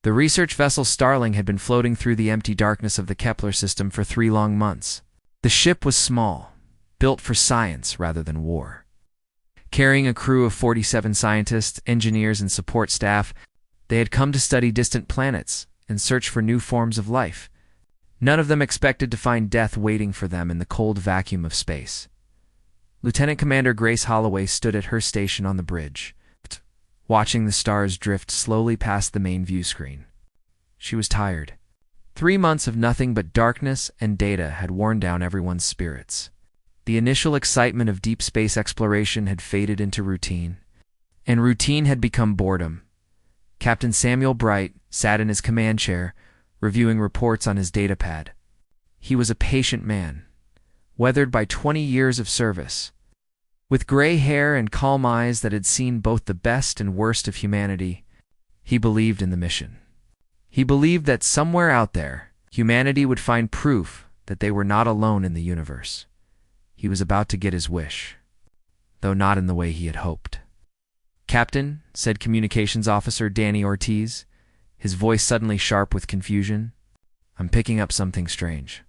The research vessel Starling had been floating through the empty darkness of the Kepler system for 3 long months. The ship was small, built for science rather than war. Carrying a crew of 47 scientists, engineers, and support staff, they had come to study distant planets and search for new forms of life. None of them expected to find death waiting for them in the cold vacuum of space. Lieutenant Commander Grace Holloway stood at her station on the bridge, watching the stars drift slowly past the main view screen. She was tired. 3 months of nothing but darkness and data had worn down everyone's spirits. The initial excitement of deep space exploration had faded into routine, and routine had become boredom. Captain Samuel Bright sat in his command chair, reviewing reports on his datapad. He was a patient man, weathered by 20 years of service. With gray hair and calm eyes that had seen both the best and worst of humanity, he believed in the mission. He believed that somewhere out there, humanity would find proof that they were not alone in the universe. He was about to get his wish, though not in the way he had hoped. "Captain," said Communications Officer Danny Ortiz, his voice suddenly sharp with confusion, "I'm picking up something strange.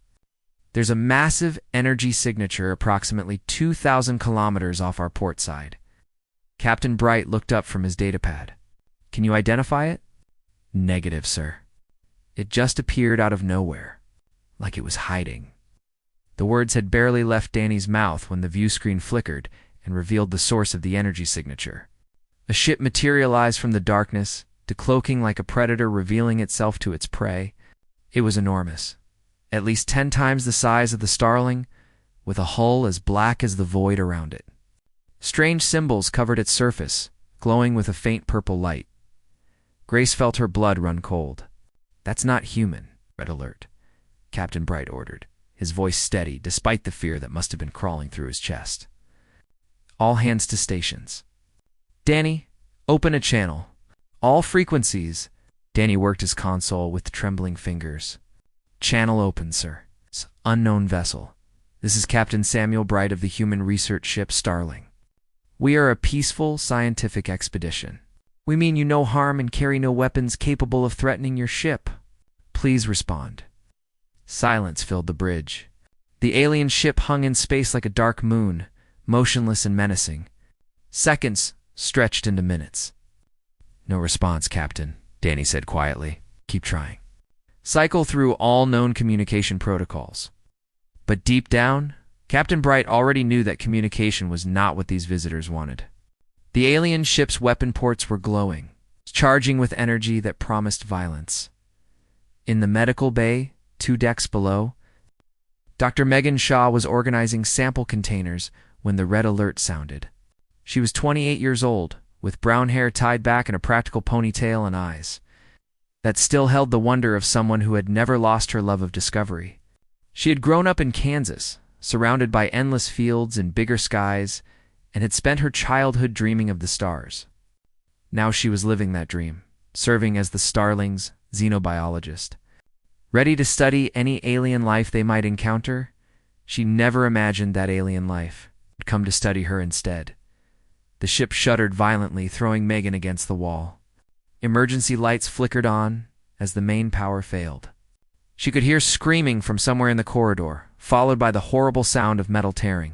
There's a massive energy signature approximately 2,000 kilometers off our port side." Captain Bright looked up from his datapad. "Can you identify it?" "Negative, sir. It just appeared out of nowhere, like it was hiding." The words had barely left Danny's mouth when the view screen flickered and revealed the source of the energy signature. A ship materialized from the darkness, decloaking like a predator revealing itself to its prey. It was enormous, at least 10 times the size of the Starling, with a hull as black as the void around it. Strange symbols covered its surface, glowing with a faint purple light. Grace felt her blood run cold. "That's not human. Red alert," Captain Bright ordered, his voice steady despite the fear that must have been crawling through his chest. "All hands to stations. Danny, open a channel. All frequencies." Danny worked his console with trembling fingers. "Channel open, sir. Unknown vessel. This is Captain Samuel Bright of the human research ship Starling. We are a peaceful scientific expedition. We mean you no harm and carry no weapons capable of threatening your ship. Please respond." Silence filled the bridge. The alien ship hung in space like a dark moon, motionless and menacing. Seconds stretched into minutes. "No response, Captain," Danny said quietly. "Keep trying. Cycle through all known communication protocols." But deep down, Captain Bright already knew that communication was not what these visitors wanted. The alien ship's weapon ports were glowing, charging with energy that promised violence. In the medical bay, 2 decks below, Dr. Megan Shaw was organizing sample containers when the red alert sounded. She was 28 years old, with brown hair tied back in a practical ponytail and eyes that still held the wonder of someone who had never lost her love of discovery. She had grown up in Kansas, surrounded by endless fields and bigger skies, and had spent her childhood dreaming of the stars. Now she was living that dream, serving as the Starling's xenobiologist. Ready to study any alien life they might encounter, she never imagined that alien life would come to study her instead. The ship shuddered violently, throwing Megan against the wall. Emergency lights flickered on as the main power failed. She could hear screaming from somewhere in the corridor, followed by the horrible sound of metal tearing.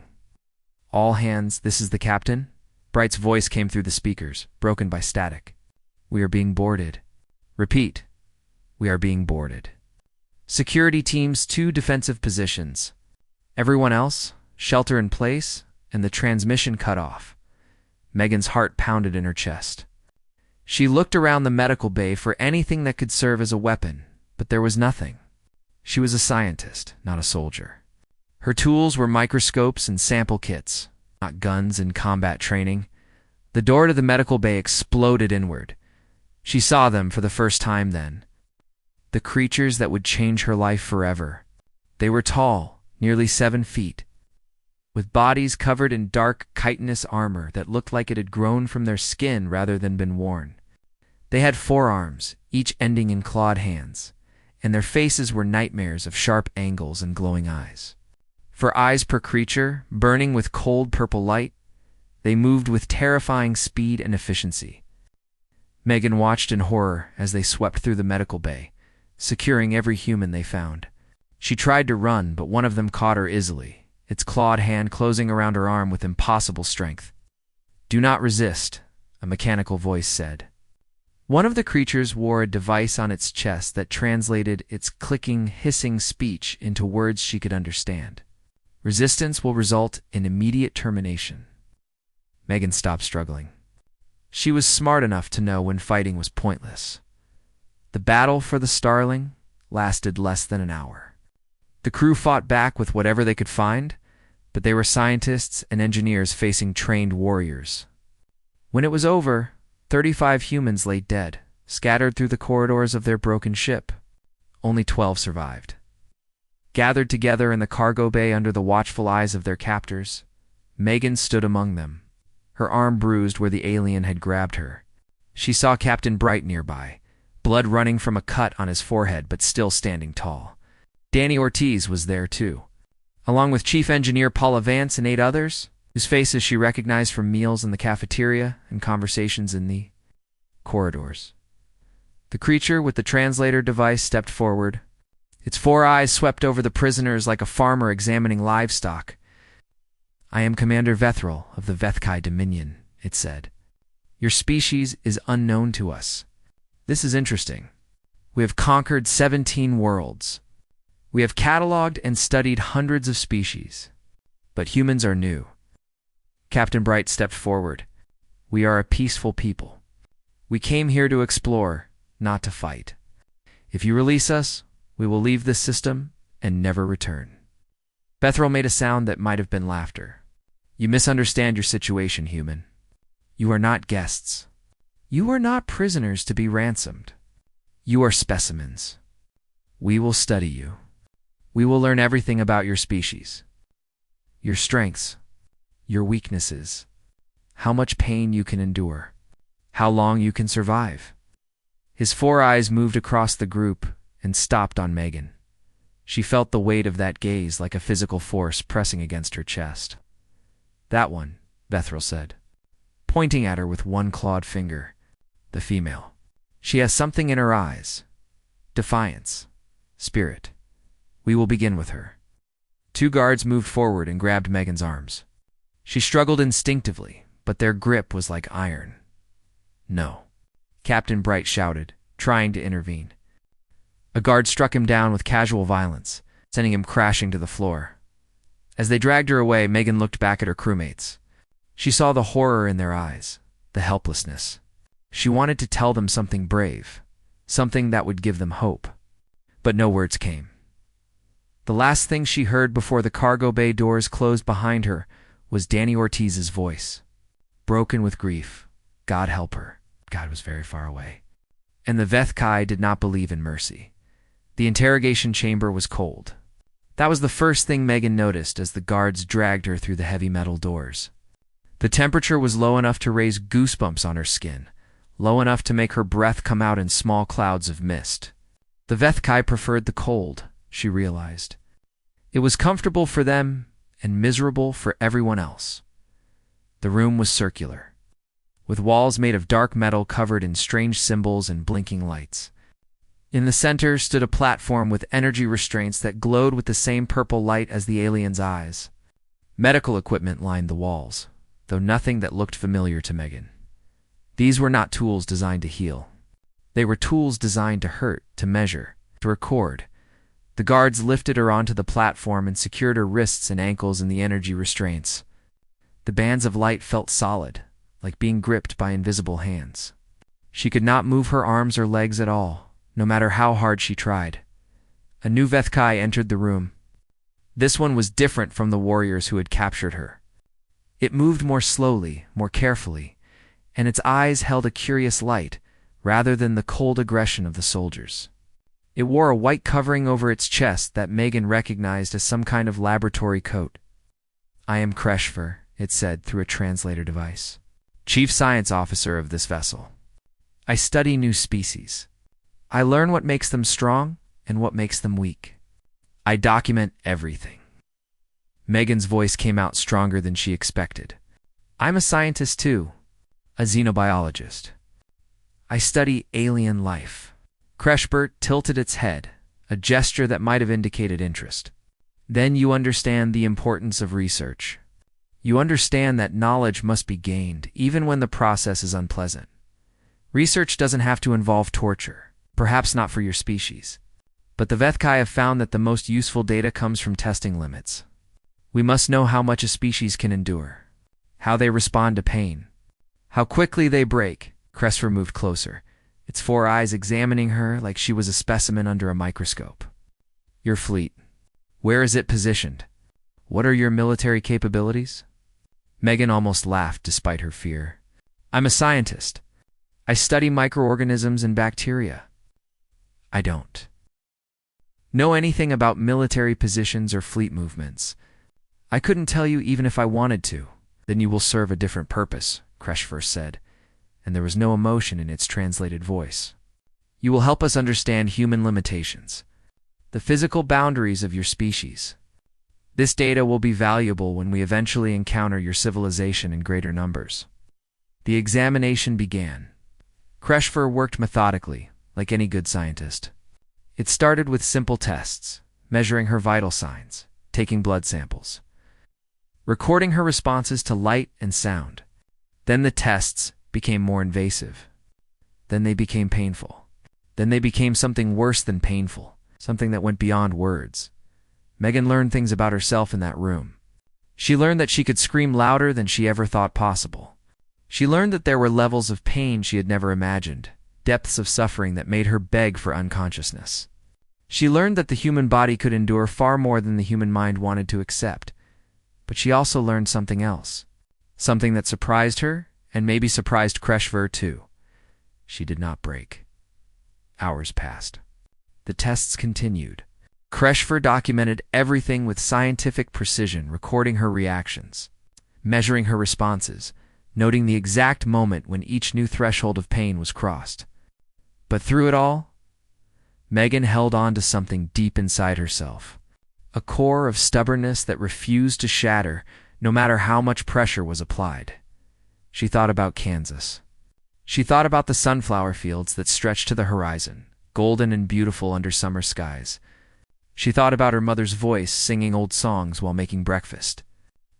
"All hands, this is the captain." Bright's voice came through the speakers, broken by static. "We are being boarded. Repeat, we are being boarded. Security teams 2 defensive positions. Everyone else, shelter in place, and the transmission cut off." Megan's heart pounded in her chest. She looked around the medical bay for anything that could serve as a weapon, but there was nothing. She was a scientist, not a soldier. Her tools were microscopes and sample kits, not guns and combat training. The door to the medical bay exploded inward. She saw them for the first time then. The creatures that would change her life forever. They were tall, nearly 7 feet, with bodies covered in dark chitinous armor that looked like it had grown from their skin rather than been worn. They had forearms, each ending in clawed hands, and their faces were nightmares of sharp angles and glowing eyes. For eyes per creature, burning with cold purple light, they moved with terrifying speed and efficiency. Megan watched in horror as they swept through the medical bay, securing every human they found. She tried to run, but one of them caught her easily, its clawed hand closing around her arm with impossible strength. "Do not resist," a mechanical voice said. One of the creatures wore a device on its chest that translated its clicking, hissing speech into words she could understand. "Resistance will result in immediate termination." Megan stopped struggling. She was smart enough to know when fighting was pointless. The battle for the Starling lasted less than an hour. The crew fought back with whatever they could find, but they were scientists and engineers facing trained warriors. When it was over, 35 humans lay dead, scattered through the corridors of their broken ship. Only 12 survived. Gathered together in the cargo bay under the watchful eyes of their captors, Megan stood among them, her arm bruised where the alien had grabbed her. She saw Captain Bright nearby, blood running from a cut on his forehead but still standing tall. Danny Ortiz was there too, along with Chief Engineer Paula Vance and 8 others, whose faces she recognized from meals in the cafeteria and conversations in the corridors. The creature with the translator device stepped forward. Its 4 eyes swept over the prisoners like a farmer examining livestock. "I am Commander Vethril of the Vethkai Dominion," it said. "Your species is unknown to us. This is interesting. We have conquered 17 worlds. We have cataloged and studied hundreds of species. But humans are new." Captain Bright stepped forward. "We are a peaceful people. We came here to explore, not to fight. If you release us, we will leave this system and never return." Vethril made a sound that might have been laughter. "You misunderstand your situation, human. You are not guests. You are not prisoners to be ransomed. You are specimens. We will study you. We will learn everything about your species. Your strengths, your weaknesses, how much pain you can endure, how long you can survive." His 4 eyes moved across the group and stopped on Megan. She felt the weight of that gaze like a physical force pressing against her chest. "That one," Vethril said, pointing at her with one clawed finger. "The female. She has something in her eyes. Defiance. Spirit. We will begin with her." 2 guards moved forward and grabbed Megan's arms. She struggled instinctively, but their grip was like iron. "No," Captain Bright shouted, trying to intervene. A guard struck him down with casual violence, sending him crashing to the floor. As they dragged her away, Megan looked back at her crewmates. She saw the horror in their eyes, the helplessness. She wanted to tell them something brave, something that would give them hope. But no words came. The last thing she heard before the cargo bay doors closed behind her was Danny Ortiz's voice, broken with grief. God help her. God was very far away. And the Vethkai did not believe in mercy. The interrogation chamber was cold. That was the first thing Megan noticed as the guards dragged her through the heavy metal doors. The temperature was low enough to raise goosebumps on her skin, low enough to make her breath come out in small clouds of mist. The Vethkai preferred the cold, she realized. It was comfortable for them and miserable for everyone else. The room was circular, with walls made of dark metal covered in strange symbols and blinking lights. In the center stood a platform with energy restraints that glowed with the same purple light as the alien's eyes. Medical equipment lined the walls, though nothing that looked familiar to Megan. These were not tools designed to heal. They were tools designed to hurt, to measure, to record. The guards lifted her onto the platform and secured her wrists and ankles in the energy restraints. The bands of light felt solid, like being gripped by invisible hands. She could not move her arms or legs at all, no matter how hard she tried. A new Vethkai entered the room. This one was different from the warriors who had captured her. It moved more slowly, more carefully, and its eyes held a curious light, rather than the cold aggression of the soldiers. It wore a white covering over its chest that Megan recognized as some kind of laboratory coat. "I am Kreshver," it said through a translator device, "Chief Science Officer of this vessel. I study new species. I learn what makes them strong and what makes them weak. I document everything." Megan's voice came out stronger than she expected. "I'm a scientist too, a xenobiologist. I study alien life. Kreshbert tilted its head, a gesture that might have indicated interest. Then you understand the importance of research. You understand that knowledge must be gained, even when the process is unpleasant. Research doesn't have to involve torture, perhaps not for your species. But the Vethkai have found that the most useful data comes from testing limits. We must know how much a species can endure, how they respond to pain, how quickly they break. Kreshver moved closer, its 4 eyes examining her like she was a specimen under a microscope. Your fleet. Where is it positioned? What are your military capabilities? Megan almost laughed despite her fear. I'm a scientist. I study microorganisms and bacteria. I don't know anything about military positions or fleet movements. I couldn't tell you even if I wanted to. Then you will serve a different purpose, Kreshver said, and there was no emotion in its translated voice. You will help us understand human limitations, the physical boundaries of your species. This data will be valuable when we eventually encounter your civilization in greater numbers. The examination began. Kreshver worked methodically, like any good scientist. It started with simple tests, measuring her vital signs, taking blood samples, recording her responses to light and sound. Then the tests became more invasive. Then they became painful. Then they became something worse than painful, something that went beyond words. Megan learned things about herself in that room. She learned that she could scream louder than she ever thought possible. She learned that there were levels of pain she had never imagined, depths of suffering that made her beg for unconsciousness. She learned that the human body could endure far more than the human mind wanted to accept. But she also learned something else, something that surprised her and maybe surprised Kreshver too. She did not break. Hours passed. The tests continued. Kreshver documented everything with scientific precision, recording her reactions, measuring her responses, noting the exact moment when each new threshold of pain was crossed. But through it all, Megan held on to something deep inside herself, a core of stubbornness that refused to shatter no matter how much pressure was applied. She thought about Kansas. She thought about the sunflower fields that stretched to the horizon, golden and beautiful under summer skies. She thought about her mother's voice singing old songs while making breakfast.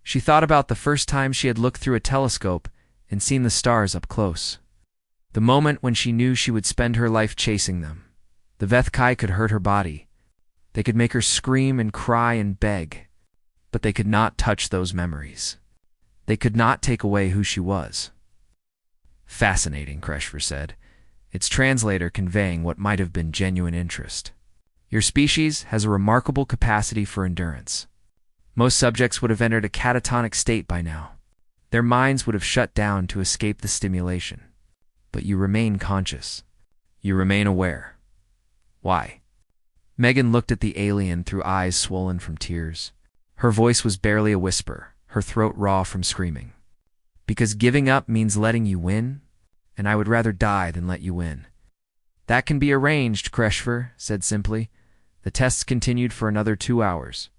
She thought about the first time she had looked through a telescope and seen the stars up close. The moment when she knew she would spend her life chasing them. The Vethkai could hurt her body. They could make her scream and cry and beg. But they could not touch those memories. They could not take away who she was. Fascinating, Kreshver said, its translator conveying what might have been genuine interest. Your species has a remarkable capacity for endurance. Most subjects would have entered a catatonic state by now. Their minds would have shut down to escape the stimulation. But you remain conscious. You remain aware. Why? Megan looked at the alien through eyes swollen from tears. Her voice was barely a whisper, her throat raw from screaming. Because giving up means letting you win, and I would rather die than let you win. That can be arranged, Kreshver said simply. The tests continued for another 2 hours.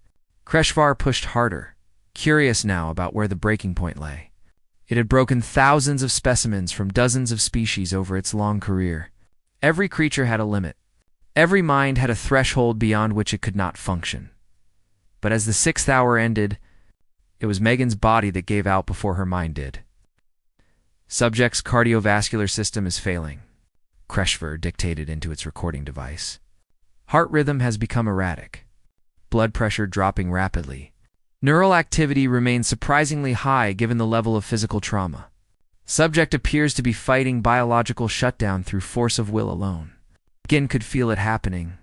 Kreshvar pushed harder, curious now about where the breaking point lay. It had broken thousands of specimens from dozens of species over its long career. Every creature had a limit. Every mind had a threshold beyond which it could not function. But as the 6th hour ended, it was Megan's body that gave out before her mind did. Subject's cardiovascular system is failing, Kreshver dictated into its recording device. Heart rhythm has become erratic. Blood pressure dropping rapidly. Neural activity remains surprisingly high given the level of physical trauma. Subject appears to be fighting biological shutdown through force of will alone. Megan could feel it happening.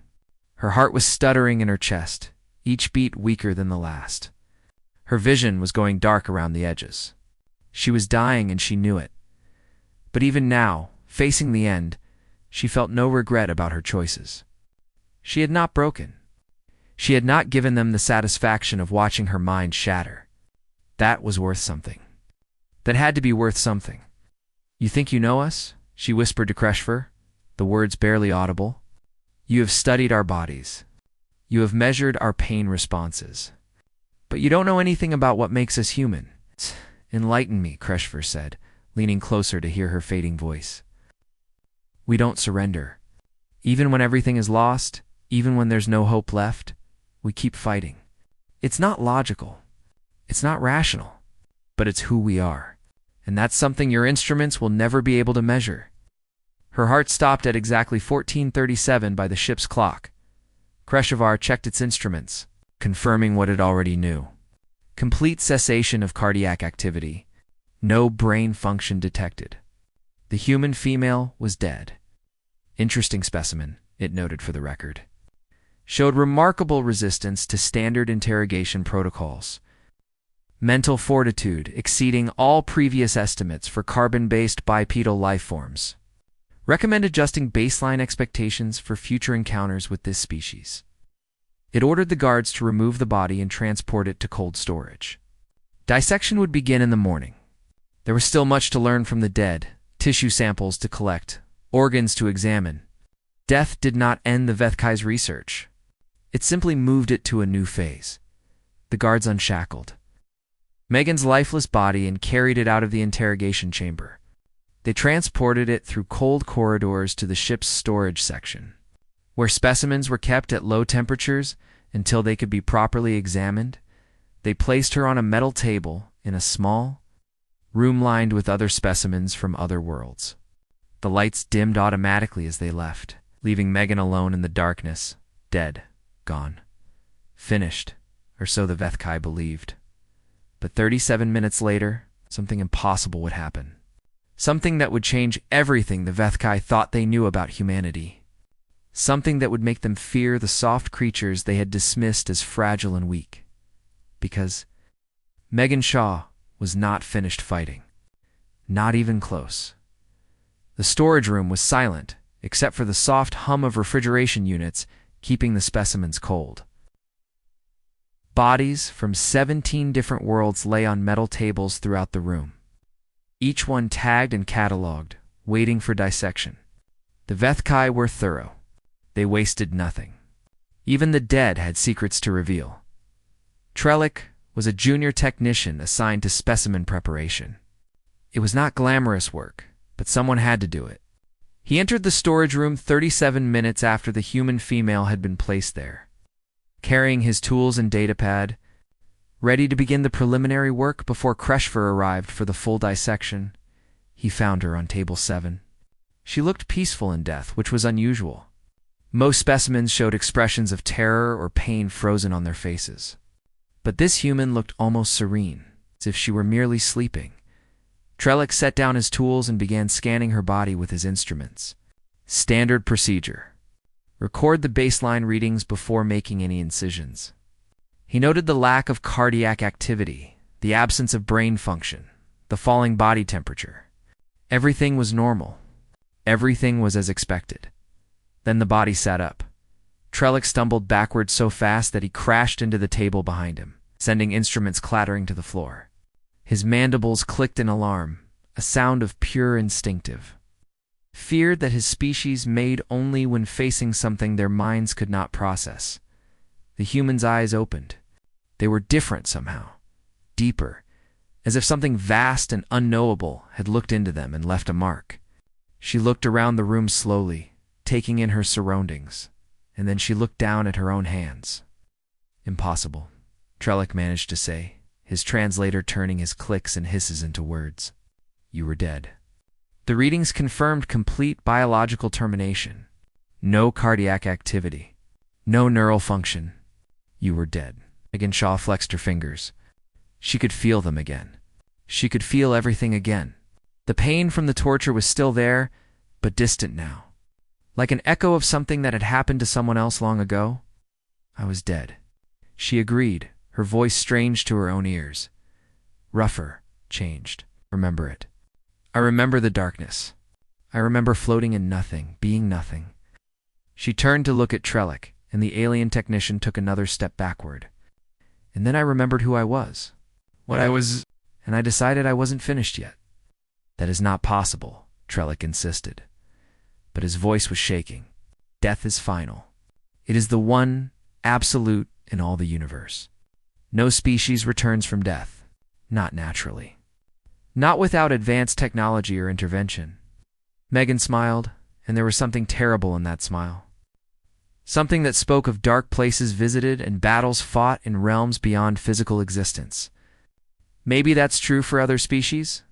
Her heart was stuttering in her chest, each beat weaker than the last. Her vision was going dark around the edges. She was dying and she knew it. But even now, facing the end, she felt no regret about her choices. She had not broken. She had not given them the satisfaction of watching her mind shatter. That was worth something. That had to be worth something. You think you know us? She whispered to Kreshver, the words barely audible. You have studied our bodies. You have measured our pain responses. But you don't know anything about what makes us human. Enlighten me, Kreshver said, leaning closer to hear her fading voice. We don't surrender. Even when everything is lost, even when there's no hope left, we keep fighting. It's not logical. It's not rational. But it's who we are. And that's something your instruments will never be able to measure. Her heart stopped at exactly 14:37 by the ship's clock. Kreshovar checked its instruments, confirming what it already knew. Complete cessation of cardiac activity. No brain function detected. The human female was dead. Interesting specimen, it noted for the record. Showed remarkable resistance to standard interrogation protocols. Mental fortitude exceeding all previous estimates for carbon-based bipedal lifeforms. Recommend adjusting baseline expectations for future encounters with this species. It ordered the guards to remove the body and transport it to cold storage. Dissection would begin in the morning. There was still much to learn from the dead, tissue samples to collect, organs to examine. Death did not end the Vethkai's research. It simply moved it to a new phase. The guards unshackled Megan's lifeless body and carried it out of the interrogation chamber. They transported it through cold corridors to the ship's storage section, where specimens were kept at low temperatures until they could be properly examined. They placed her on a metal table in a small room lined with other specimens from other worlds. The lights dimmed automatically as they left, leaving Megan alone in the darkness, dead, gone. Finished, or so the Vethkai believed. But 37 minutes later, something impossible would happen. Something that would change everything the Vethkai thought they knew about humanity. Something that would make them fear the soft creatures they had dismissed as fragile and weak. Because Megan Shaw was not finished fighting. Not even close. The storage room was silent, except for the soft hum of refrigeration units keeping the specimens cold. Bodies from 17 different worlds lay on metal tables throughout the room, each one tagged and catalogued, waiting for dissection. The Vethkai were thorough. They wasted nothing. Even the dead had secrets to reveal. Trellick was a junior technician assigned to specimen preparation. It was not glamorous work, but someone had to do it. He entered the storage room 37 minutes after the human female had been placed there, carrying his tools and datapad, ready to begin the preliminary work before Kreshovar arrived for the full dissection. He found her on table 7. She looked peaceful in death, which was unusual. Most specimens showed expressions of terror or pain frozen on their faces. But this human looked almost serene, as if she were merely sleeping. Trellick set down his tools and began scanning her body with his instruments. Standard procedure. Record the baseline readings before making any incisions. He noted the lack of cardiac activity, the absence of brain function, the falling body temperature. Everything was normal. Everything was as expected. Then the body sat up. Trellick stumbled backward so fast that he crashed into the table behind him, sending instruments clattering to the floor. His mandibles clicked in alarm, a sound of pure instinctive fear that his species made only when facing something their minds could not process. The human's eyes opened. They were different somehow, deeper, as if something vast and unknowable had looked into them and left a mark. She looked around the room slowly, taking in her surroundings, and then she looked down at her own hands. Impossible, Trellick managed to say, his translator turning his clicks and hisses into words. You were dead. The readings confirmed complete biological termination. No cardiac activity. No neural function. You were dead. Megan Shaw flexed her fingers. She could feel them again. She could feel everything again. The pain from the torture was still there, but distant now. Like an echo of something that had happened to someone else long ago. I was dead. She agreed, her voice strange to her own ears. Rougher, changed. Remember it. I remember the darkness. I remember floating in nothing, being nothing. She turned to look at Trellick, and the alien technician took another step backward. And then I remembered who I was. What I was, and I decided I wasn't finished yet. That is not possible, Trellick insisted. But his voice was shaking. Death is final. It is the one, absolute, in all the universe. No species returns from death. Not naturally. Not without advanced technology or intervention. Megan smiled, and there was something terrible in that smile. Something that spoke of dark places visited and battles fought in realms beyond physical existence. Maybe that's true for other species?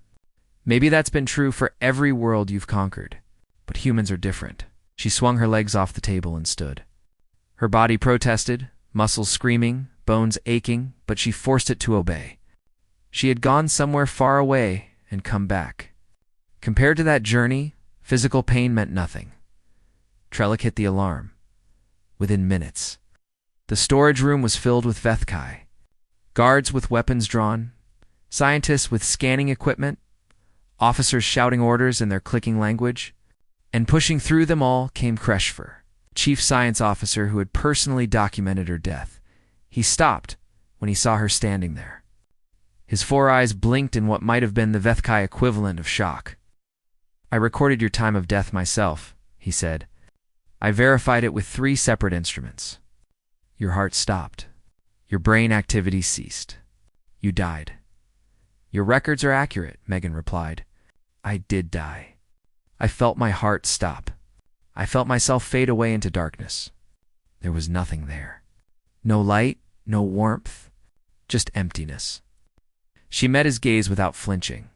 Maybe that's been true for every world you've conquered. But humans are different. She swung her legs off the table and stood. Her body protested, muscles screaming, bones aching, but she forced it to obey. She had gone somewhere far away and come back. Compared to that journey, physical pain meant nothing. Trellick hit the alarm. Within minutes, the storage room was filled with Vethkai. Guards with weapons drawn, scientists with scanning equipment, officers shouting orders in their clicking language, and pushing through them all came Kreshfer, chief science officer who had personally documented her death. He stopped when he saw her standing there. His 4 eyes blinked in what might have been the Vethkai equivalent of shock. "I recorded your time of death myself," he said. "I verified it with 3 separate instruments. Your heart stopped. Your brain activity ceased. You died." "Your records are accurate," Megan replied. "I did die. I felt my heart stop. I felt myself fade away into darkness. There was nothing there. No light, no warmth, just emptiness." She met his gaze without flinching.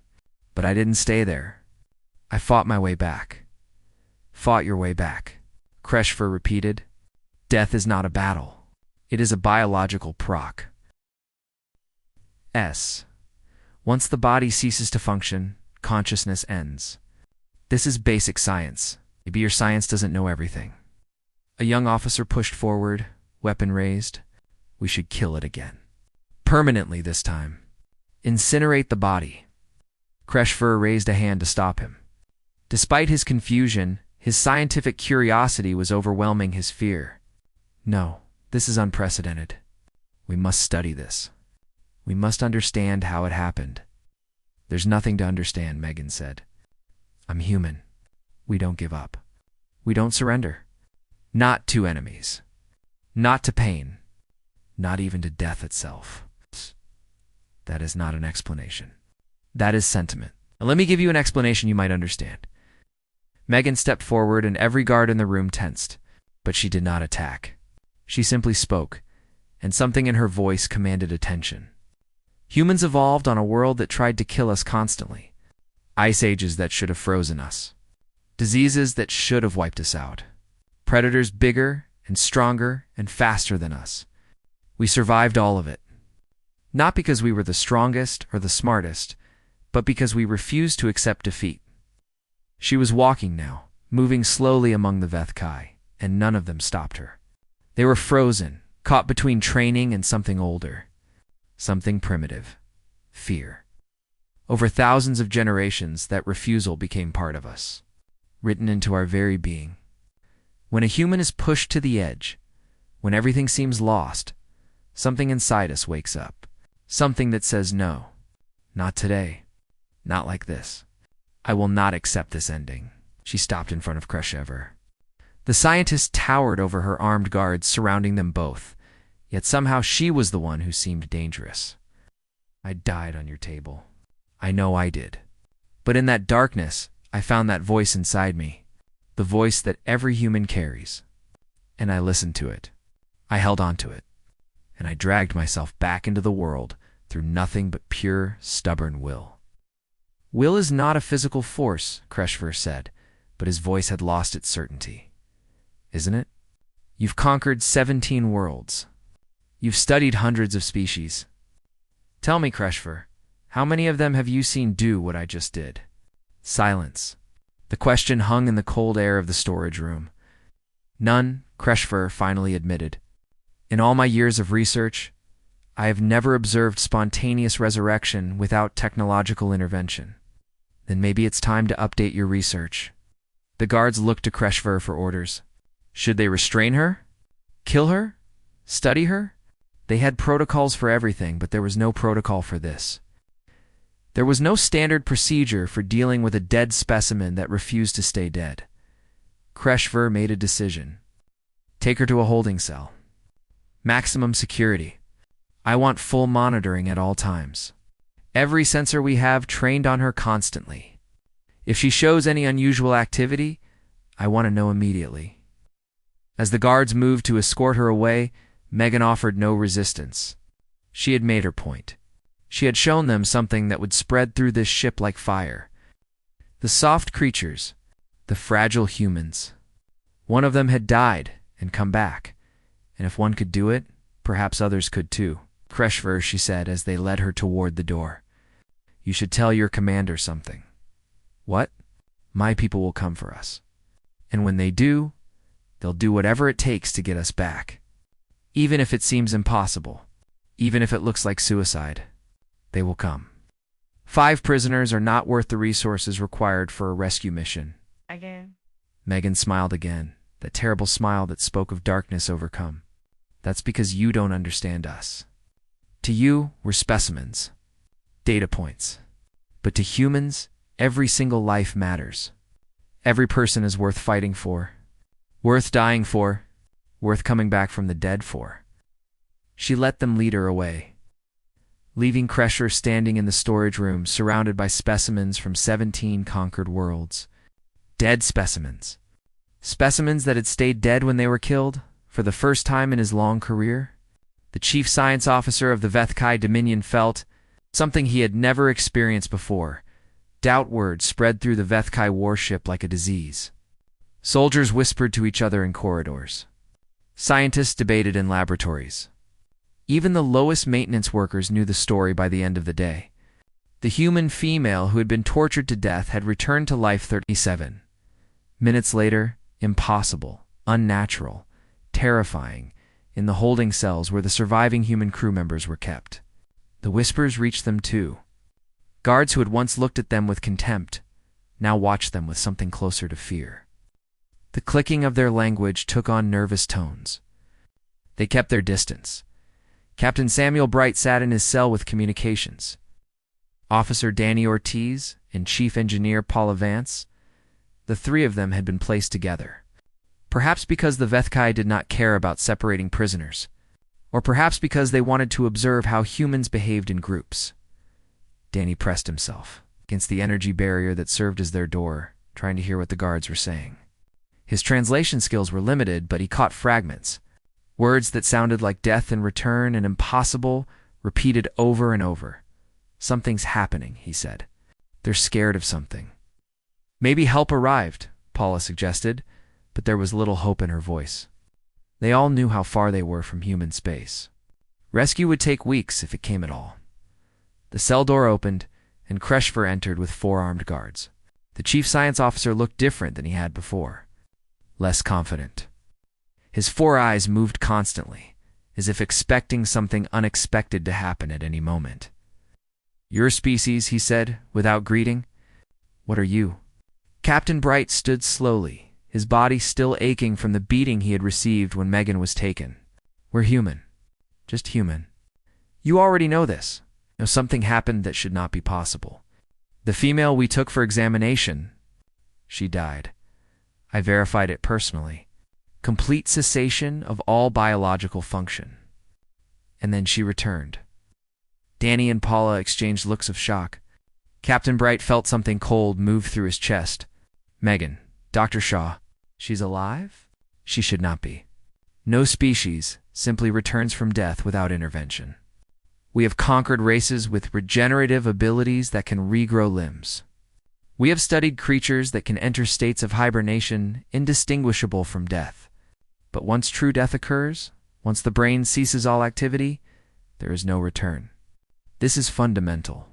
"But I didn't stay there. I fought my way back." "Fought your way back," Kreshfer repeated. "Death is not a battle. It is a biological proc. Once the body ceases to function, consciousness ends. This is basic science. Maybe your science doesn't know everything." A young officer pushed forward, weapon raised. "We should kill it again. Permanently this time. Incinerate the body." Kreshfer raised a hand to stop him. Despite his confusion, his scientific curiosity was overwhelming his fear. "No, this is unprecedented. We must study this. We must understand how it happened." "There's nothing to understand," Megan said. "I'm human. We don't give up. We don't surrender. Not to enemies. Not to pain. Not even to death itself." "That is not an explanation. That is sentiment. Now let me give you an explanation you might understand." Megan stepped forward and every guard in the room tensed, but she did not attack. She simply spoke, and something in her voice commanded attention. "Humans evolved on a world that tried to kill us constantly. Ice ages that should have frozen us. Diseases that should have wiped us out. Predators bigger and stronger and faster than us. We survived all of it. Not because we were the strongest or the smartest, but because we refused to accept defeat." She was walking now, moving slowly among the Vethkai, and none of them stopped her. They were frozen, caught between training and something older. Something primitive. Fear. Over thousands of generations, that refusal became part of us, written into our very being. When a human is pushed to the edge, when everything seems lost, something inside us wakes up. Something that says no. Not today. Not like this. I will not accept this ending. She stopped in front of Kreshver. The scientist towered over her armed guards surrounding them both, yet somehow she was the one who seemed dangerous. "I died on your table. I know I did. But in that darkness, I found that voice inside me, the voice that every human carries. And I listened to it. I held on to it. And I dragged myself back into the world through nothing but pure, stubborn will." "Will is not a physical force," Kreshver said, but his voice had lost its certainty. "Isn't it? You've conquered 17 worlds. You've studied hundreds of species. Tell me, Kreshver, how many of them have you seen do what I just did?" Silence. The question hung in the cold air of the storage room. "None," Kreshver finally admitted. "In all my years of research, I have never observed spontaneous resurrection without technological intervention." "Then maybe it's time to update your research." The guards looked to Kreshver for orders. Should they restrain her? Kill her? Study her? They had protocols for everything, but there was no protocol for this. There was no standard procedure for dealing with a dead specimen that refused to stay dead. Kreshver made a decision. Take her to a holding cell. Maximum security. I want full monitoring at all times. Every sensor we have trained on her constantly. If she shows any unusual activity, I want to know immediately." As the guards moved to escort her away, Megan offered no resistance. She had made her point. She had shown them something that would spread through this ship like fire. The soft creatures, the fragile humans. One of them had died and come back, and if one could do it, perhaps others could too. "Kreshver," she said as they led her toward the door. "You should tell your commander something." "What?" "My people will come for us. And when they do, they'll do whatever it takes to get us back. Even if it seems impossible, even if it looks like suicide, they will come. 5 prisoners are not worth the resources required for a rescue mission." Again. Megan smiled again, that terrible smile that spoke of darkness overcome. "That's because you don't understand us. To you, we're specimens, data points. But to humans, every single life matters. Every person is worth fighting for, worth dying for, worth coming back from the dead for." She let them lead her away, leaving Kreshver standing in the storage room surrounded by specimens from 17 conquered worlds. Dead specimens. Specimens that had stayed dead when they were killed, for the first time in his long career. The chief science officer of the Vethkai Dominion felt something he had never experienced before. Doubt word spread through the Vethkai warship like a disease. Soldiers whispered to each other in corridors. Scientists debated in laboratories. Even the lowest maintenance workers knew the story by the end of the day. The human female who had been tortured to death had returned to life 37 minutes later, impossible, unnatural, terrifying, in the holding cells where the surviving human crew members were kept. The whispers reached them too. Guards who had once looked at them with contempt now watched them with something closer to fear. The clicking of their language took on nervous tones. They kept their distance. Captain Samuel Bright sat in his cell with communications. Officer Danny Ortiz and Chief Engineer Paula Vance, the 3 of them had been placed together. Perhaps because the Vethkai did not care about separating prisoners, or perhaps because they wanted to observe how humans behaved in groups. Danny pressed himself against the energy barrier that served as their door, trying to hear what the guards were saying. His translation skills were limited, but he caught fragments, words that sounded like death and return and impossible, repeated over and over. "Something's happening," he said. "They're scared of something." "Maybe help arrived," Paula suggested, but there was little hope in her voice. They all knew how far they were from human space. Rescue would take weeks if it came at all. The cell door opened, and Kreshver entered with 4 armed guards. The chief science officer looked different than he had before, less confident. His 4 eyes moved constantly, as if expecting something unexpected to happen at any moment. "Your species," he said, without greeting. "What are you?" Captain Bright stood slowly, his body still aching from the beating he had received when Megan was taken. "We're human. Just human. You already know this. Now something happened that should not be possible. The female we took for examination, she died. I verified it personally. Complete cessation of all biological function. And then she returned." Danny and Paula exchanged looks of shock. Captain Bright felt something cold move through his chest. "Megan, Dr. Shaw, she's alive? She should not be. No species simply returns from death without intervention. We have conquered races with regenerative abilities that can regrow limbs. We have studied creatures that can enter states of hibernation indistinguishable from death. But once true death occurs, once the brain ceases all activity, there is no return. This is fundamental.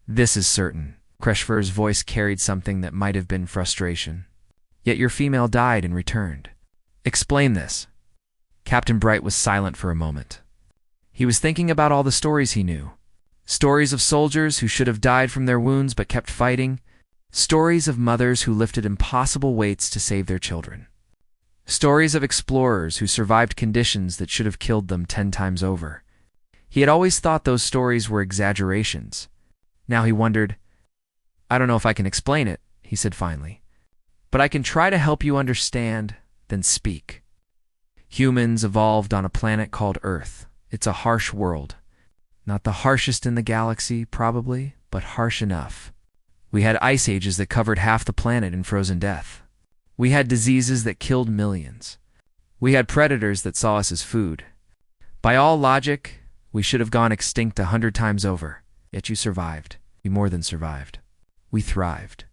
This is certain." Kreshver's voice carried something that might have been frustration. "Yet your female died and returned. Explain this." Captain Bright was silent for a moment. He was thinking about all the stories he knew. Stories of soldiers who should have died from their wounds but kept fighting. Stories of mothers who lifted impossible weights to save their children. Stories of explorers who survived conditions that should have killed them 10 times over. He had always thought those stories were exaggerations. Now he wondered. "I don't know if I can explain it," he said finally. "But I can try to help you understand, then speak. Humans evolved on a planet called Earth. It's a harsh world. Not the harshest in the galaxy, probably, but harsh enough. We had ice ages that covered half the planet in frozen death. We had diseases that killed millions. We had predators that saw us as food. By all logic, we should have gone extinct 100 times over. Yet you survived. You more than survived. We thrived.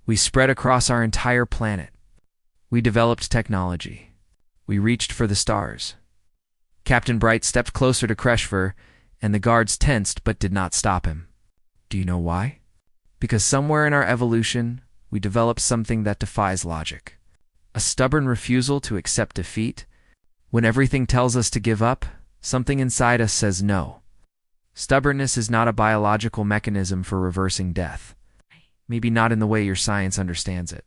We spread across our entire planet. We developed technology. We reached for the stars. Captain Bright stepped closer to Kreshver, and the guards tensed but did not stop him. Do you know why? Because somewhere in our evolution, we developed something that defies logic. A stubborn refusal to accept defeat. When everything tells us to give up, something inside us says no. Stubbornness is not a biological mechanism for reversing death. Maybe not in the way your science understands it.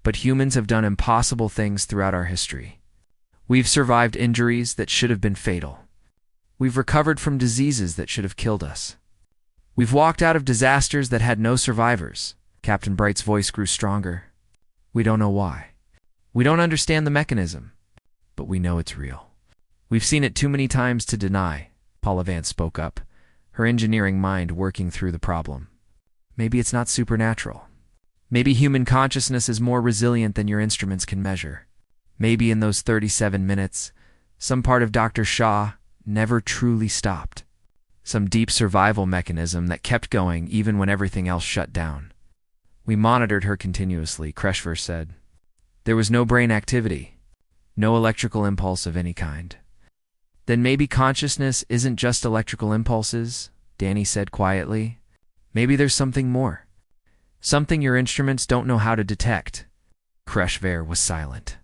But humans have done impossible things throughout our history. We've survived injuries that should have been fatal. We've recovered from diseases that should have killed us. We've walked out of disasters that had no survivors. Captain Bright's voice grew stronger. We don't know why. We don't understand the mechanism, but we know it's real. We've seen it too many times to deny, Paula Vance spoke up, her engineering mind working through the problem. Maybe it's not supernatural. Maybe human consciousness is more resilient than your instruments can measure. Maybe in those 37 minutes, some part of Dr. Shaw never truly stopped. Some deep survival mechanism that kept going even when everything else shut down. We monitored her continuously, Kreshver said. There was no brain activity, no electrical impulse of any kind. Then maybe consciousness isn't just electrical impulses, Danny said quietly. Maybe there's something more. Something your instruments don't know how to detect. Kreshver was silent.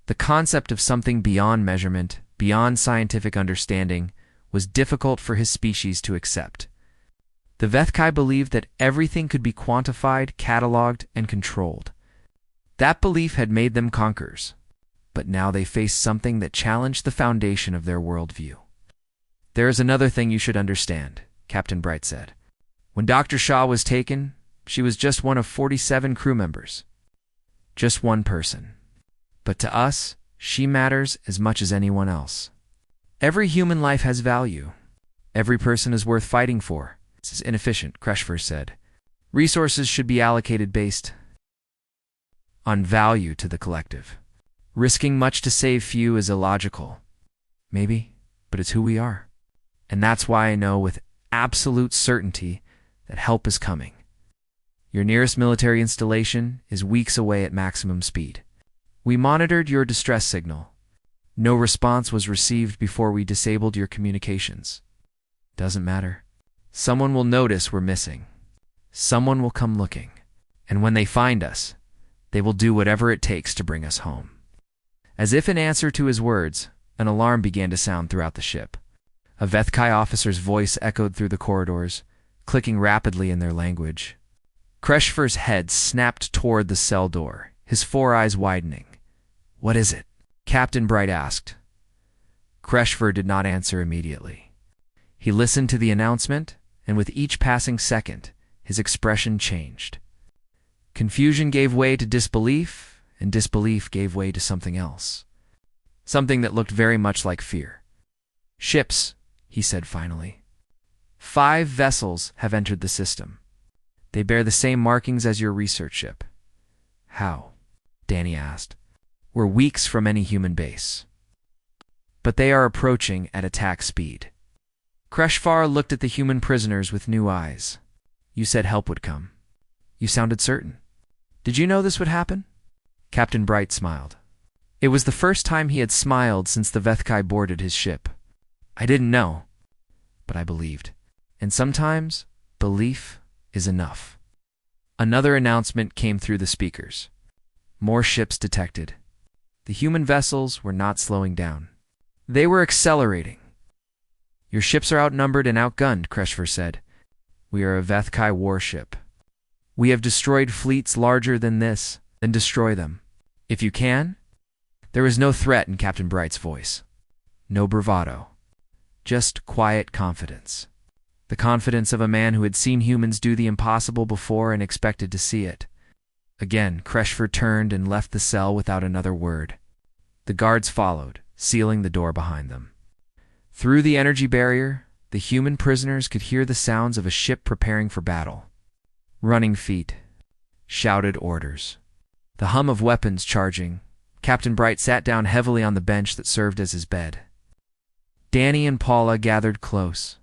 The concept of something beyond measurement, beyond scientific understanding, was difficult for his species to accept. The Vethkai believed that everything could be quantified, cataloged, and controlled. That belief had made them conquerors, but now they faced something that challenged the foundation of their worldview. There is another thing you should understand, Captain Bright said. When Dr. Shaw was taken, she was just one of 47 crew members. Just one person. But to us, she matters as much as anyone else. Every human life has value. Every person is worth fighting for. This is inefficient, Kreshver said. Resources should be allocated based on value to the collective. Risking much to save few is illogical. Maybe, but it's who we are. And that's why I know with absolute certainty that help is coming. Your nearest military installation is weeks away at maximum speed. We monitored your distress signal. No response was received before we disabled your communications. Doesn't matter. Someone will notice we're missing. Someone will come looking. And when they find us, they will do whatever it takes to bring us home. As if in answer to his words, an alarm began to sound throughout the ship. A Vethkai officer's voice echoed through the corridors, clicking rapidly in their language. Kreshver's head snapped toward the cell door, his four eyes widening. What is it? Captain Bright asked. Kreshver did not answer immediately. He listened to the announcement, and with each passing second, his expression changed. Confusion gave way to disbelief, and disbelief gave way to something else. Something that looked very much like fear. Ships, he said finally. 5 vessels have entered the system. They bear the same markings as your research ship. How? Danny asked. We're weeks from any human base. But they are approaching at attack speed. Kreshvar looked at the human prisoners with new eyes. You said help would come. You sounded certain. Did you know this would happen? Captain Bright smiled. It was the first time he had smiled since the Vethkai boarded his ship. I didn't know, but I believed. And sometimes, belief is enough. Another announcement came through the speakers. More ships detected. The human vessels were not slowing down. They were accelerating. Your ships are outnumbered and outgunned, Kreshver said. We are a Vethkai warship. We have destroyed fleets larger than this, then destroy them. If you can. There was no threat in Captain Bright's voice. No bravado. Just quiet confidence. The confidence of a man who had seen humans do the impossible before and expected to see it. Again, Kreshver turned and left the cell without another word. The guards followed, sealing the door behind them. Through the energy barrier, the human prisoners could hear the sounds of a ship preparing for battle. Running feet. Shouted orders. The hum of weapons charging. Captain Bright sat down heavily on the bench that served as his bed. Danny and Paula gathered close.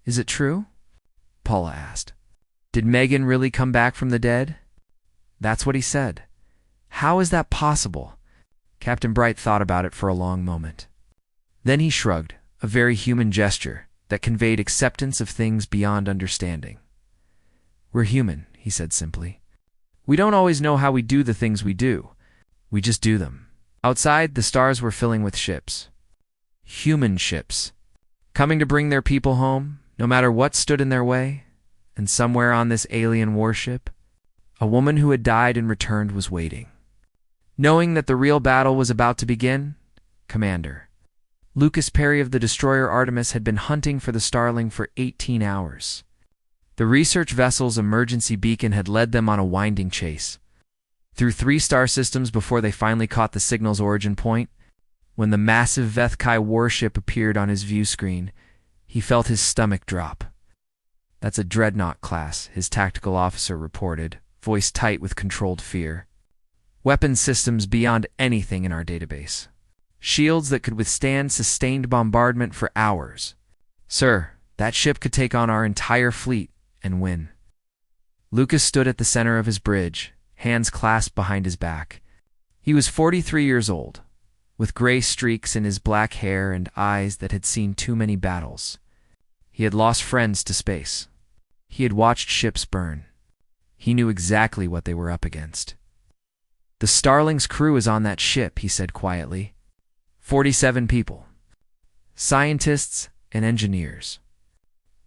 "Is it true?" Paula asked. "Did Megan really come back from the dead?" "That's what he said." "How is that possible?" Captain Bright thought about it for a long moment. Then he shrugged, a very human gesture that conveyed acceptance of things beyond understanding. "We're human," he said simply. "We don't always know how we do the things we do. We just do them." Outside, the stars were filling with ships. Human ships. Coming to bring their people home, no matter what stood in their way. And somewhere on this alien warship, a woman who had died and returned was waiting. Knowing that the real battle was about to begin, Commander Lucas Perry of the destroyer Artemis had been hunting for the Starling for 18 hours. The research vessel's emergency beacon had led them on a winding chase. Through 3 star systems before they finally caught the signal's origin point, when the massive HFY warship appeared on his view screen, he felt his stomach drop. "That's a dreadnought class," his tactical officer reported, voice tight with controlled fear. "Weapon systems beyond anything in our database. Shields that could withstand sustained bombardment for hours. Sir, that ship could take on our entire fleet and win." Lucas stood at the center of his bridge, hands clasped behind his back. He was 43 years old, with gray streaks in his black hair and eyes that had seen too many battles. He had lost friends to space. He had watched ships burn. He knew exactly what they were up against. "The Starling's crew is on that ship," he said quietly. 47 people. Scientists and engineers.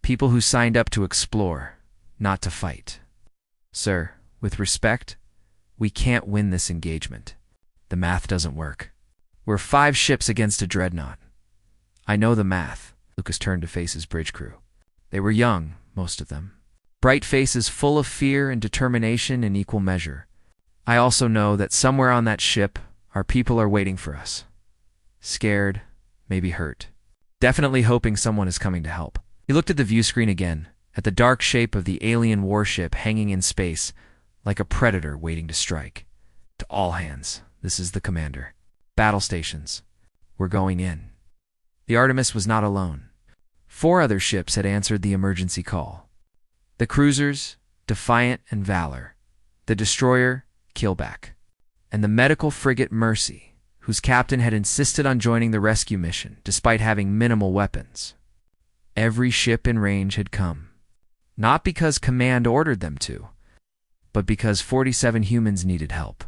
People who signed up to explore, not to fight. "Sir, with respect, we can't win this engagement. The math doesn't work. We're 5 ships against a dreadnought." "I know the math." Lucas turned to face his bridge crew. They were young, most of them. Bright faces full of fear and determination in equal measure. "I also know that somewhere on that ship, our people are waiting for us. Scared, maybe hurt. Definitely hoping someone is coming to help." He looked at the view screen again, at the dark shape of the alien warship hanging in space, like a predator waiting to strike. "To all hands, this is the commander. Battle stations. We're going in." The Artemis was not alone. 4 other ships had answered the emergency call. The cruisers, Defiant and Valor. The destroyer, Killback. And the medical frigate Mercy, whose captain had insisted on joining the rescue mission despite having minimal weapons. Every ship in range had come. Not because command ordered them to, but because 47 humans needed help.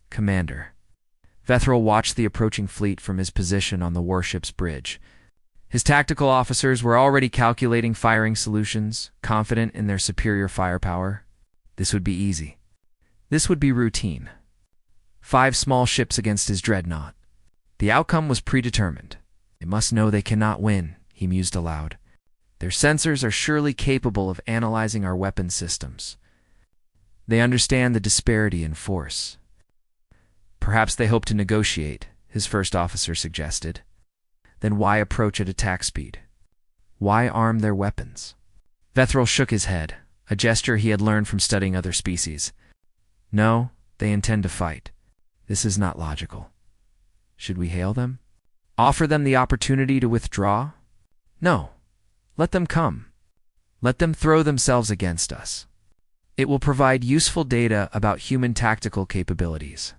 "Commander." Vethril watched the approaching fleet from his position on the warship's bridge. His tactical officers were already calculating firing solutions, confident in their superior firepower. This would be easy. This would be routine. 5 small ships against his dreadnought. The outcome was predetermined. "They must know they cannot win," he mused aloud. "Their sensors are surely capable of analyzing our weapon systems. They understand the disparity in force." "Perhaps they hope to negotiate," his first officer suggested. "Then why approach at attack speed? Why arm their weapons?" Vethril shook his head, a gesture he had learned from studying other species. "No, they intend to fight. This is not logical. Should we hail them? Offer them the opportunity to withdraw? No. Let them come. Let them throw themselves against us. It will provide useful data about human tactical capabilities."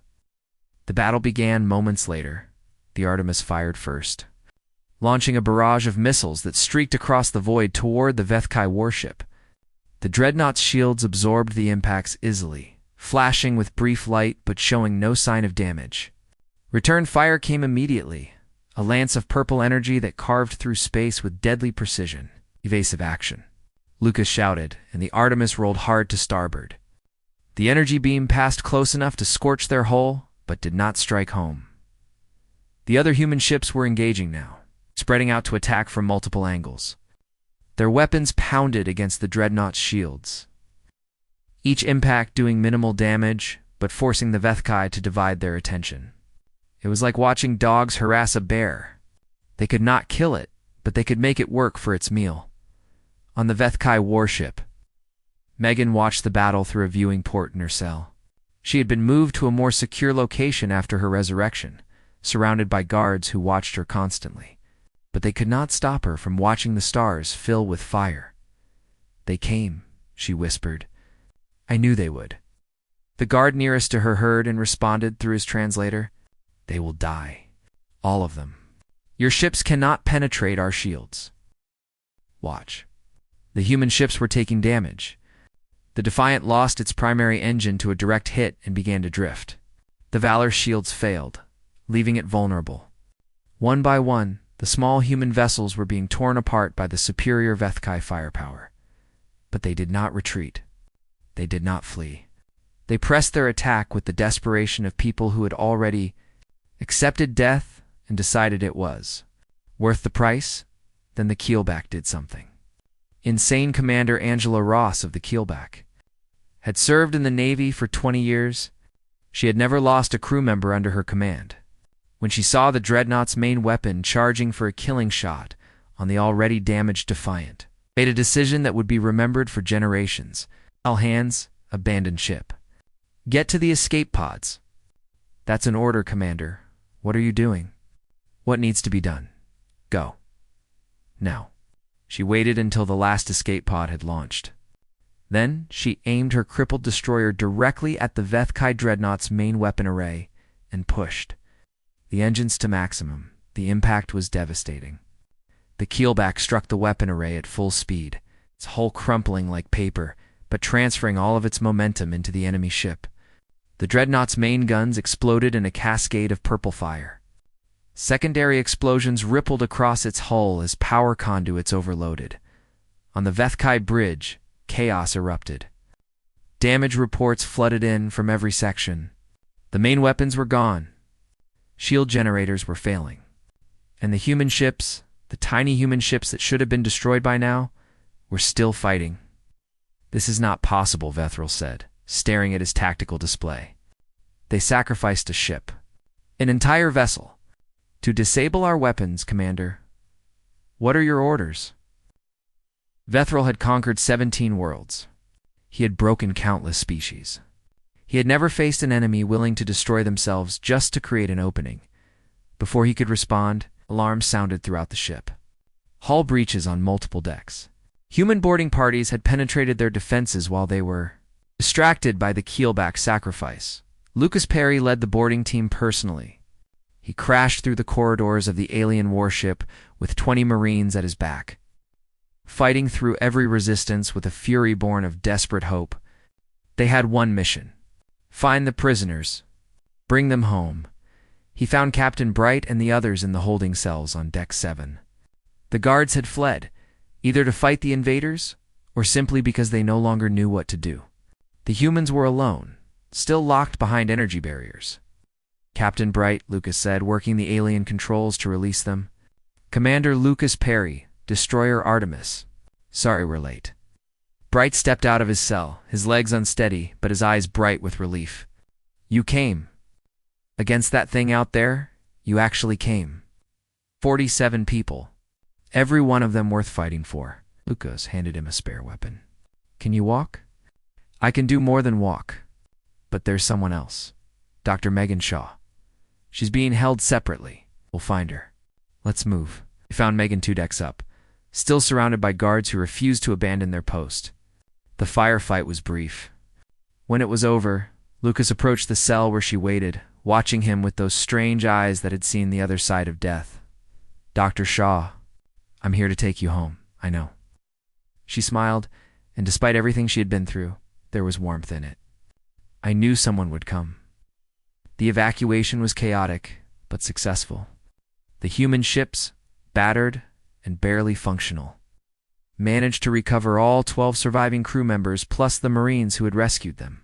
The battle began moments later. The Artemis fired first, launching a barrage of missiles that streaked across the void toward the HFY warship. The dreadnought's shields absorbed the impacts easily, flashing with brief light but showing no sign of damage. Return fire came immediately, a lance of purple energy that carved through space with deadly precision. "Evasive action," Lucas shouted, and the Artemis rolled hard to starboard. The energy beam passed close enough to scorch their hull, but did not strike home. The other human ships were engaging now, spreading out to attack from multiple angles. Their weapons pounded against the dreadnought's shields, each impact doing minimal damage, but forcing the HFY to divide their attention. It was like watching dogs harass a bear. They could not kill it, but they could make it work for its meal. On the HFY warship, Megan watched the battle through a viewing port in her cell. She had been moved to a more secure location after her resurrection, surrounded by guards who watched her constantly. But they could not stop her from watching the stars fill with fire. "They came," she whispered. "I knew they would." The guard nearest to her heard and responded through his translator. "They will die. All of them. Your ships cannot penetrate our shields. Watch." The human ships were taking damage. The Defiant lost its primary engine to a direct hit and began to drift. The Valor's shields failed, leaving it vulnerable. One by one, the small human vessels were being torn apart by the superior Vethkai firepower. But they did not retreat. They did not flee. They pressed their attack with the desperation of people who had already accepted death and decided it was worth the price. Then the keelback did something. Insane Commander Angela Ross of the keelback had served in the Navy for 20 years. She had never lost a crew member under her command. When she saw the Dreadnought's main weapon charging for a killing shot on the already damaged Defiant, made a decision that would be remembered for generations. "All hands, abandon ship. Get to the escape pods." "That's an order, Commander. What are you doing?" "What needs to be done? Go. Now." She waited until the last escape pod had launched. Then she aimed her crippled destroyer directly at the Vethkai Dreadnought's main weapon array and pushed the engines to maximum. The impact was devastating. The keelback struck the weapon array at full speed, its hull crumpling like paper, but transferring all of its momentum into the enemy ship. The Dreadnought's main guns exploded in a cascade of purple fire. Secondary explosions rippled across its hull as power conduits overloaded. On the Vethkai bridge, chaos erupted. Damage reports flooded in from every section. The main weapons were gone. Shield generators were failing. And the human ships, the tiny human ships that should have been destroyed by now, were still fighting. "This is not possible," Vethril said, staring at his tactical display. "They sacrificed a ship. An entire vessel. To disable our weapons, Commander. What are your orders?" Vethril had conquered 17 worlds. He had broken countless species. He had never faced an enemy willing to destroy themselves just to create an opening. Before he could respond, alarms sounded throughout the ship. Hull breaches on multiple decks. Human boarding parties had penetrated their defenses while they were distracted by the keelback sacrifice. Lucas Perry led the boarding team personally. He crashed through the corridors of the alien warship with 20 Marines at his back. Fighting through every resistance with a fury born of desperate hope, they had one mission: find the prisoners, bring them home. He found Captain Bright and the others in the holding cells on Deck 7. The guards had fled, either to fight the invaders or simply because they no longer knew what to do. The humans were alone, still locked behind energy barriers. "Captain Bright," Lucas said, working the alien controls to release them. "Commander Lucas Perry, Destroyer Artemis. Sorry we're late." Bright stepped out of his cell, his legs unsteady, but his eyes bright with relief. "You came. Against that thing out there, you actually came. 47 people. Every one of them worth fighting for." Lucas handed him a spare weapon. "Can you walk?" "I can do more than walk. But there's someone else. Dr. Megan Shaw. She's being held separately. We'll find her. Let's move." They found Megan 2 decks up, still surrounded by guards who refused to abandon their post. The firefight was brief. When it was over, Lucas approached the cell where she waited, watching him with those strange eyes that had seen the other side of death. "Dr. Shaw, I'm here to take you home, I know." She smiled, and despite everything she had been through, there was warmth in it. "I knew someone would come." The evacuation was chaotic, but successful. The human ships, battered and barely functional, managed to recover all 12 surviving crew members plus the Marines who had rescued them.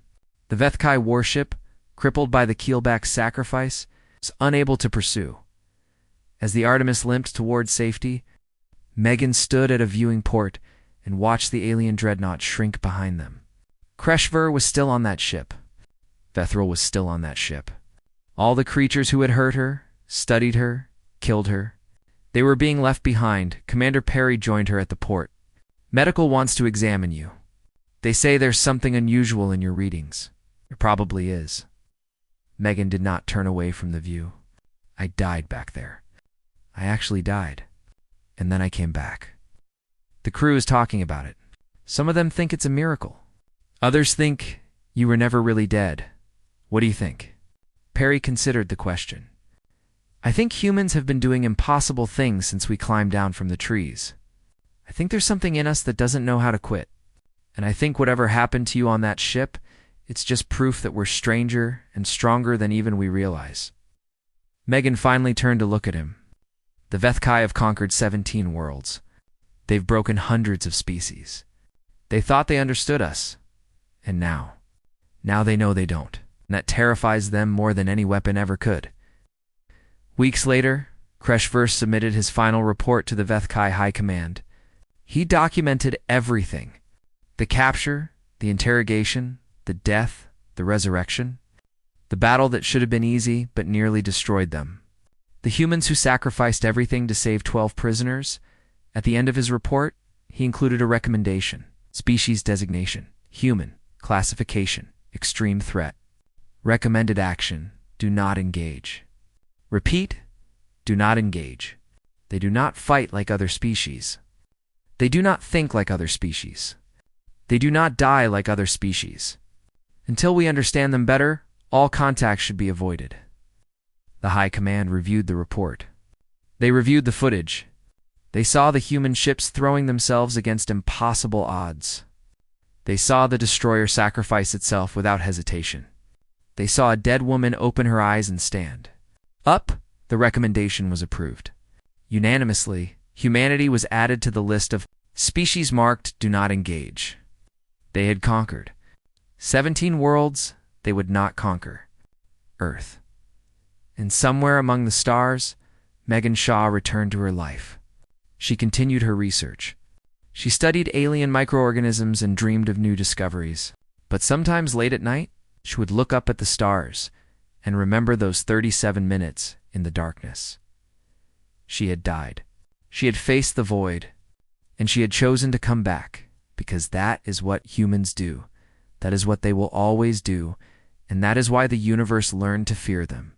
The Vethkai warship, crippled by the keelback's sacrifice, was unable to pursue. As the Artemis limped toward safety, Megan stood at a viewing port and watched the alien dreadnought shrink behind them. Kreshver was still on that ship. Vethril was still on that ship. All the creatures who had hurt her, studied her, killed her, they were being left behind. Commander Perry joined her at the port. "Medical wants to examine you. They say there's something unusual in your readings." It probably is. Megan did not turn away from the view. I died back there. I actually died. And then I came back. The crew is talking about it. Some of them think it's a miracle. Others think you were never really dead. What do you think? Perry considered the question. I think humans have been doing impossible things since we climbed down from the trees. I think there's something in us that doesn't know how to quit. And I think whatever happened to you on that ship, it's just proof that we're stranger and stronger than even we realize. Megan finally turned to look at him. The Vethkai have conquered 17 worlds. They've broken hundreds of species. They thought they understood us. And now they know they don't. And that terrifies them more than any weapon ever could. Weeks later, Kreshverse submitted his final report to the Vethkai High Command. He documented everything. The capture, the interrogation, the death, the resurrection. The battle that should have been easy but nearly destroyed them. The humans who sacrificed everything to save 12 prisoners. At the end of his report, he included a recommendation. Species designation. Human. Classification. Extreme threat. Recommended action. Do not engage. Repeat. Do not engage. They do not fight like other species. They do not think like other species. They do not die like other species. Until we understand them better, all contact should be avoided. The High Command reviewed the report. They reviewed the footage. They saw the human ships throwing themselves against impossible odds. They saw the destroyer sacrifice itself without hesitation. They saw a dead woman open her eyes and stand up. The recommendation was approved. Unanimously, humanity was added to the list of species marked do not engage. They had conquered 17 worlds. They would not conquer Earth. And somewhere among the stars, Megan Shaw returned to her life. She continued her research. She studied alien microorganisms and dreamed of new discoveries. But sometimes late at night, she would look up at the stars and remember those 37 minutes in the darkness. She had died. She had faced the void, and she had chosen to come back, because that is what humans do. That is what they will always do, and that is why the universe learned to fear them.